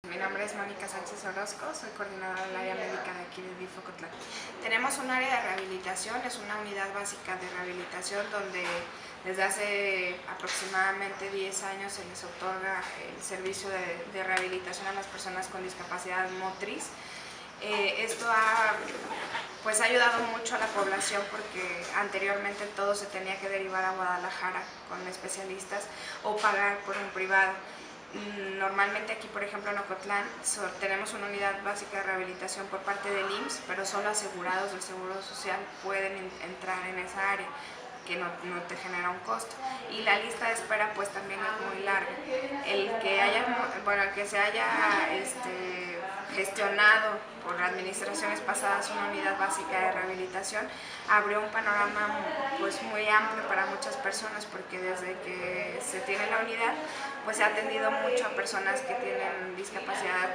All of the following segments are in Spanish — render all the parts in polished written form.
Mi nombre es Mónica Sánchez Orozco, soy coordinadora del área médica de aquí de DIF Ocotlán. Tenemos un área de rehabilitación, es una unidad básica de rehabilitación donde desde hace aproximadamente 10 años se les otorga el servicio de rehabilitación a las personas con discapacidad motriz. Esto ha ayudado mucho a la población porque anteriormente todo se tenía que derivar a Guadalajara con especialistas o pagar por un privado. Normalmente aquí, por ejemplo, en Ocotlán tenemos una unidad básica de rehabilitación por parte del IMSS, pero solo asegurados del Seguro Social pueden entrar en esa área, que no te genera un costo. Y la lista de espera pues también es muy larga. El que se haya gestionado por administraciones pasadas una unidad básica de rehabilitación abrió un panorama pues muy amplio para muchas personas, porque desde que se tiene la unidad pues se ha atendido mucho a personas que tienen discapacidad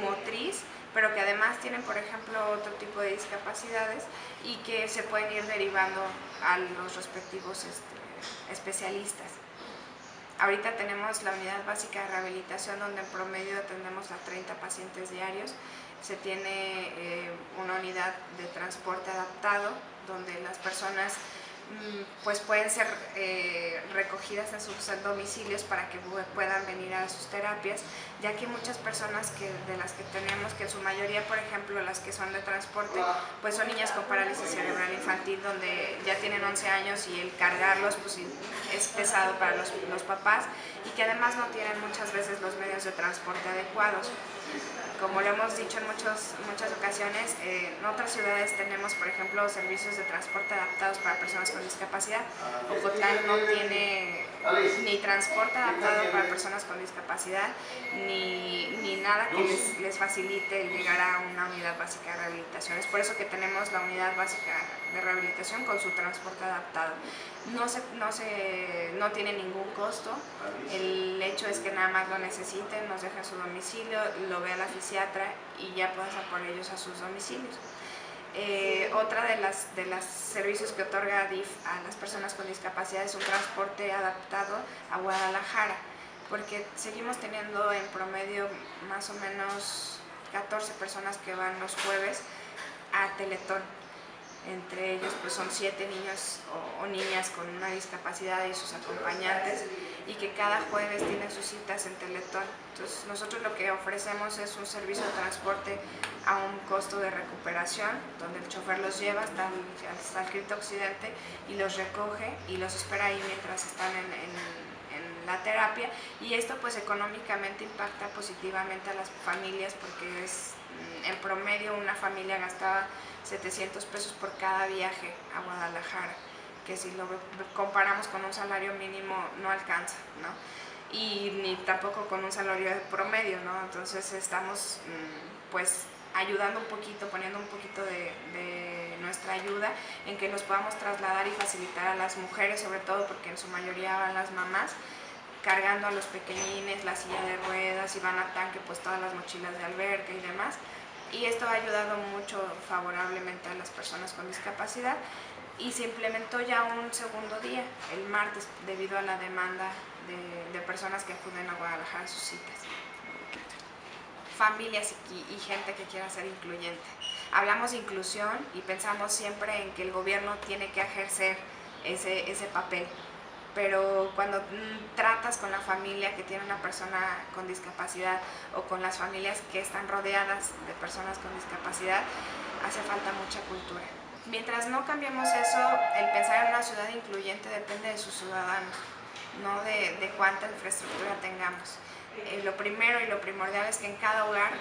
motriz, pero que además tienen, por ejemplo, otro tipo de discapacidades y que se pueden ir derivando a los respectivos especialistas. Ahorita tenemos la unidad básica de rehabilitación donde en promedio atendemos a 30 pacientes diarios. Se tiene una unidad de transporte adaptado donde las personas pues pueden ser recogidas en sus domicilios para que puedan venir a sus terapias, ya que muchas personas de las que tenemos, que en su mayoría, por ejemplo, las que son de transporte, pues son niñas con parálisis cerebral infantil donde ya tienen 11 años y el cargarlos pues es pesado para los papás, y que además no tienen muchas veces los medios de transporte adecuados. Como lo hemos dicho en muchas ocasiones, en otras ciudades tenemos, por ejemplo, servicios de transporte adaptados para personas con discapacidad. Ocotlán no tiene ni transporte adaptado para personas con discapacidad, ni nada que les facilite el llegar a una unidad básica de rehabilitación. Es por eso que tenemos la unidad básica de rehabilitación con su transporte adaptado. No tiene ningún costo, el hecho es que nada más lo necesiten, nos dejan su domicilio, lo vea la fisiatra y ya pasan por ellos a sus domicilios. Otra de los servicios que otorga DIF a las personas con discapacidad es un transporte adaptado a Guadalajara, porque seguimos teniendo en promedio más o menos 14 personas que van los jueves a Teletón. Entre ellos pues son 7 niños o niñas con una discapacidad y sus acompañantes, y que cada jueves tienen sus citas en Teletón. Entonces nosotros lo que ofrecemos es un servicio de transporte a un costo de recuperación, donde el chofer los lleva hasta el Cripto Occidente y los recoge y los espera ahí mientras están en la terapia, y esto pues económicamente impacta positivamente a las familias, porque en promedio una familia gastaba 700 pesos por cada viaje a Guadalajara, que si lo comparamos con un salario mínimo no alcanza, ¿no? Y ni tampoco con un salario de promedio, ¿no? Entonces estamos pues ayudando un poquito, poniendo un poquito de nuestra ayuda en que los podamos trasladar y facilitar a las mujeres, sobre todo porque en su mayoría van las mamás cargando a los pequeñines, la silla de ruedas, y van a tanque pues todas las mochilas de alberca y demás. Y esto ha ayudado mucho favorablemente a las personas con discapacidad, y se implementó ya un segundo día, el martes, debido a la demanda de personas que acuden a Guadalajara a sus citas. Familias y gente que quiera ser incluyente. Hablamos de inclusión y pensamos siempre en que el gobierno tiene que ejercer ese papel, pero cuando tratas con la familia que tiene una persona con discapacidad o con las familias que están rodeadas de personas con discapacidad, hace falta mucha cultura. Mientras no cambiemos eso, el pensar en una ciudad incluyente depende de sus ciudadanos, no de cuánta infraestructura tengamos. Lo primero y lo primordial es que en cada hogar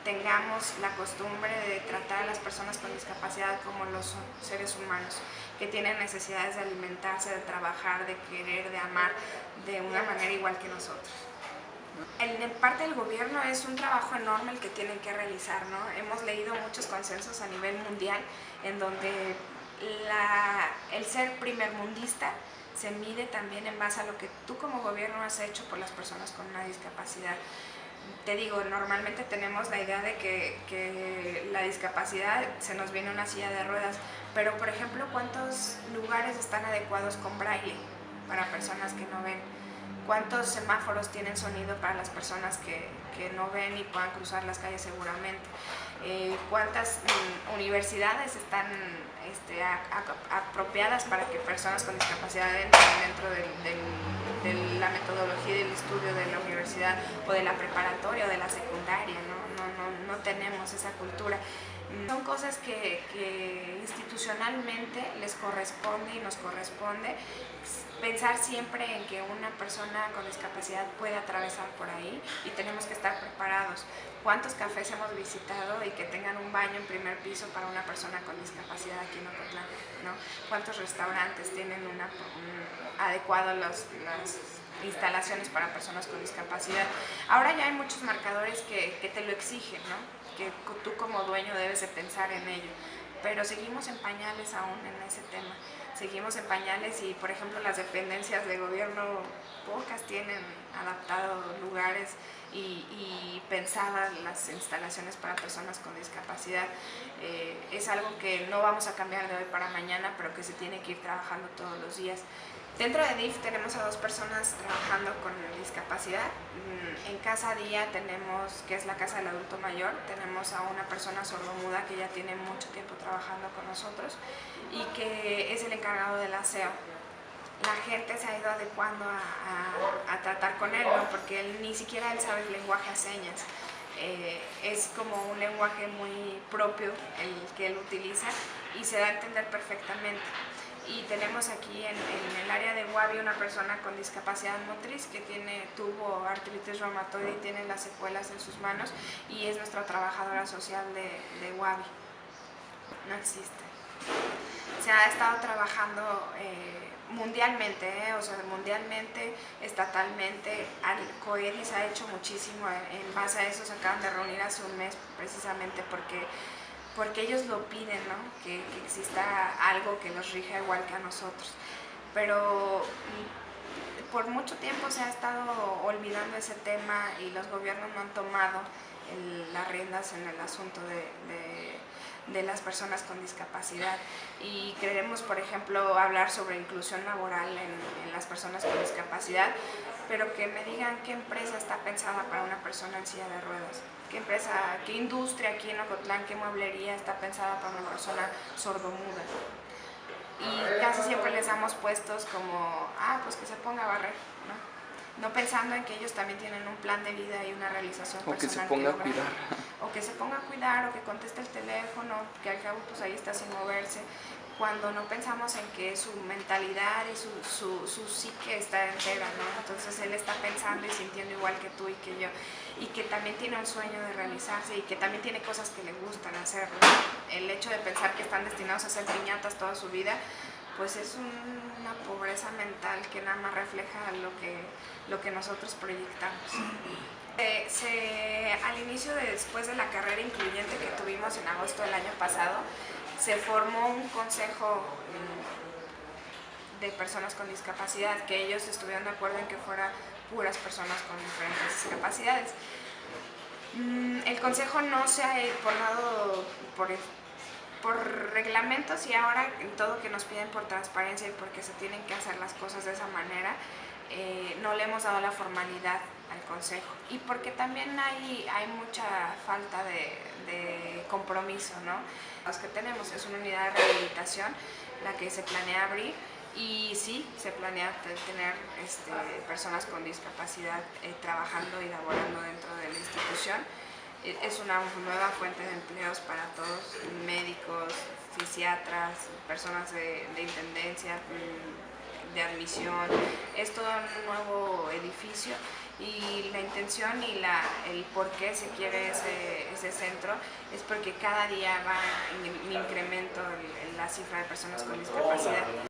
tengamos la costumbre de tratar a las personas con discapacidad como los seres humanos, que tienen necesidades de alimentarse, de trabajar, de querer, de amar, de una manera igual que nosotros. En parte del gobierno es un trabajo enorme el que tienen que realizar, ¿no? Hemos leído muchos consensos a nivel mundial en donde el ser primermundista se mide también en base a lo que tú como gobierno has hecho por las personas con una discapacidad. Te digo, normalmente tenemos la idea de que la discapacidad se nos viene una silla de ruedas, pero por ejemplo, ¿cuántos lugares están adecuados con braille para personas que no ven? ¿Cuántos semáforos tienen sonido para las personas que no ven y puedan cruzar las calles seguramente? ¿Cuántas universidades están apropiadas para que personas con discapacidad entren dentro de la metodología del estudio de la universidad o de la preparatoria o de la secundaria? No tenemos esa cultura. Son cosas que institucionalmente les corresponde y nos corresponde pensar siempre en que una persona con discapacidad puede atravesar por ahí y tenemos que estar preparados. ¿Cuántos cafés hemos visitado y que tengan un baño en primer piso para una persona con discapacidad aquí en Ocotlán, ¿no? ¿Cuántos restaurantes tienen adecuado las instalaciones para personas con discapacidad? Ahora ya hay muchos marcadores que te lo exigen, ¿no? Que tú como dueño debes de pensar en ello, pero seguimos en pañales aún en ese tema. Seguimos en pañales y, por ejemplo, las dependencias de gobierno, pocas tienen adaptado lugares y pensadas las instalaciones para personas con discapacidad. Es algo que no vamos a cambiar de hoy para mañana, pero que se tiene que ir trabajando todos los días. Dentro de DIF tenemos a 2 personas trabajando con discapacidad. En Casa Día tenemos, que es la casa del adulto mayor, tenemos a una persona sordomuda que ya tiene mucho tiempo trabajando con nosotros y que es el encargado del aseo. La gente se ha ido adecuando a tratar con él, ¿no? Porque él ni siquiera sabe el lenguaje a señas. Es como un lenguaje muy propio el que él utiliza y se da a entender perfectamente. Y tenemos aquí en el área de Guavi una persona con discapacidad motriz que tuvo artritis reumatoide y tiene las secuelas en sus manos y es nuestra trabajadora social de Guavi. No existe. Se ha estado trabajando mundialmente, mundialmente, estatalmente. COEDIS ha hecho muchísimo en base a eso. Se acaban de reunir hace un mes precisamente porque ellos lo piden, ¿no? Que exista algo que los rija igual que a nosotros. Pero por mucho tiempo se ha estado olvidando ese tema y los gobiernos no han tomado las riendas en el asunto de las personas con discapacidad. Y queremos, por ejemplo, hablar sobre inclusión laboral en las personas con discapacidad, pero que me digan qué empresa está pensada para una persona en silla de ruedas. ¿Qué empresa, qué industria aquí en Ocotlán, qué mueblería está pensada para una persona sordomuda? Y casi siempre les damos puestos como, pues que se ponga a barrer, ¿no? No pensando en que ellos también tienen un plan de vida y una realización personal. O que se ponga a cuidar. O que se ponga a cuidar, o que conteste el teléfono, que al cabo pues ahí está sin moverse. Cuando no pensamos en que su mentalidad y su psique está entera, ¿no? Entonces él está pensando y sintiendo igual que tú y que yo, y que también tiene un sueño de realizarse y que también tiene cosas que le gustan hacer, ¿no? El hecho de pensar que están destinados a hacer piñatas toda su vida, pues es una pobreza mental que nada más refleja lo que nosotros proyectamos. Al inicio, después de la carrera incluyente que tuvimos en agosto del año pasado, se formó un consejo de personas con discapacidad, que ellos estuvieron de acuerdo en que fuera puras personas con diferentes discapacidades. El consejo no se ha formado por reglamentos y ahora en todo que nos piden por transparencia y porque se tienen que hacer las cosas de esa manera, no le hemos dado la formalidad al consejo y porque también hay mucha falta de compromiso, ¿no? Los que tenemos es una unidad de rehabilitación la que se planea abrir y sí, se planea tener personas con discapacidad trabajando y laborando dentro de la institución. Es una nueva fuente de empleos para todos, médicos, fisiatras, personas de intendencia, de admisión. Es todo un nuevo edificio y la intención y el por qué se quiere ese centro es porque cada día va en incremento la cifra de personas con discapacidad.